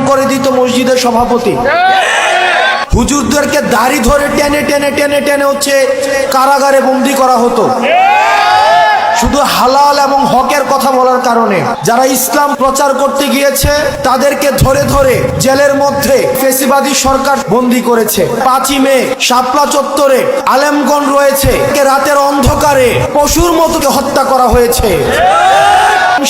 করে দিত মসজিদের সভাপতি। হুজুরদেরকে দাড়ি ধরে টেনে টেনে টেনে টেনে হচ্ছে কারাগারে বন্দি করা হতো, শুধু হালাল এবং হকের কথা বলার কারণে। যারা ইসলাম প্রচার করতে গিয়েছে তাদেরকে ধরে ধরে জেলের মধ্যে ফেসিবাদী সরকার বন্দি করেছে। 5ই মে শাপলা চত্বরে আলেমগণ রয়েছে, রাতের অন্ধকারে পশুর মতো হত্যা করা হয়েছে।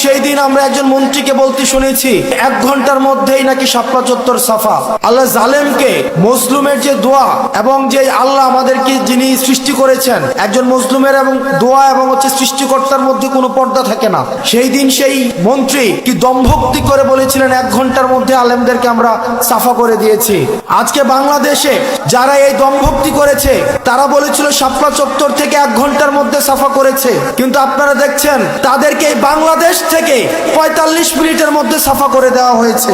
সেই দিন আমরা একজন মন্ত্রীকে বলতে শুনেছি 1 ঘন্টার মধ্যেই নাকি শাপলা চত্বর সাফা। আল্লাহ জালেমকে মজলুমের যে দোয়া এবং যে আল্লাহ আমাদেরকে যিনি সৃষ্টি করেছেন, একজন মজলুমের এবং দোয়া এবং হচ্ছে সৃষ্টিকর্তার মধ্যে কোনো পর্দা থাকে না। সেই দিন সেই মন্ত্রী কি দম্ভক্তি করে বলেছিলেন 1 ঘন্টার মধ্যে আলেমদেরকে আমরা সাফা করে দিয়েছি। আজকে বাংলাদেশে যারা এই দম্ভক্তি করেছে তারা বলেছিল শাপলা চত্বর থেকে 1 ঘন্টার মধ্যে সাফা করেছে, কিন্তু আপনারা দেখছেন তাদেরকে বাংলাদেশ থেকে 45 মিনিটের মধ্যে সাফা করে দেওয়া হয়েছে।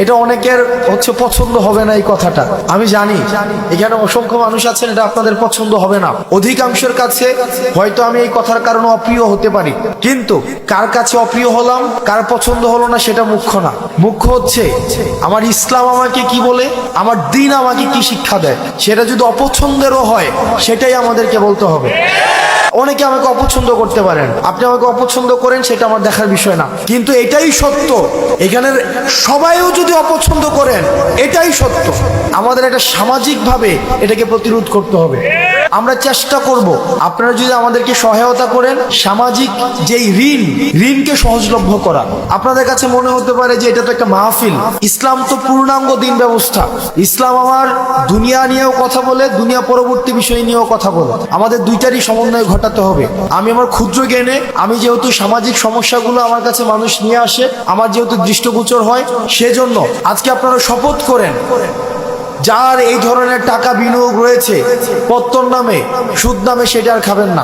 এটা অনেকের হচ্ছে পছন্দ হবে না এই কথাটা, আমি জানি। এখানে অসংখ্য মানুষ আছেন, এটা আপনাদের পছন্দ হবে না। অধিকাংশের কাছে হয়তো আমি এই কথার কারণে অপ্রিয় হতে পারি, কিন্তু কার কাছে অপ্রিয় হলাম, কার পছন্দ হলো না সেটা মুখ্য না। মুখ্য হচ্ছে আমার ইসলাম আমাকে কি বলে, আমার দ্বীন আমাকে কি শিক্ষা দেয়। সেটা যদি অপছন্দেরও হয় সেটাই আমাদেরকে বলতে হবে। অনেকে আমাকে অপছন্দ করতে পারেন, আপনি আমাকে অপছন্দ করেন, সেটা আমার দেখার বিষয় না, কিন্তু এটাই সত্য। এখানের সবাইও যদি অপছন্দ করেন এটাই সত্য। আমাদের একটা সামাজিকভাবে এটাকে প্রতিরোধ করতে হবে। আমরা চেষ্টা করব, আপনারা যদি আমাদেরকে সহায়তা করেন, সামাজিক যেই ঋণকে সহজলভ্য করা। আপনাদের কাছে মনে হতে পারে যে এটা তো একটা মাহফিল, ইসলাম তো পূর্ণাঙ্গ দিন ব্যবস্থা। ইসলাম আমার দুনিয়া নিয়েও কথা বলে, দুনিয়া পরবর্তী বিষয় নিয়েও কথা বলে। আমাদের দুইটারই সমন্বয় ঘটাতে হবে। আমি আমার ক্ষুদ্র জ্ঞানে, আমি যেহেতু সামাজিক সমস্যাগুলো আমার কাছে মানুষ নিয়ে আসে, আমার যেহেতু দৃষ্টগোচর হয়, সেজন্য আজকে আপনারা শপথ করেন যার এই ধরনের টাকা বিনিয়োগ রয়েছে পত্তর নামে, সুদ নামে, সেটা আর খাবেন না।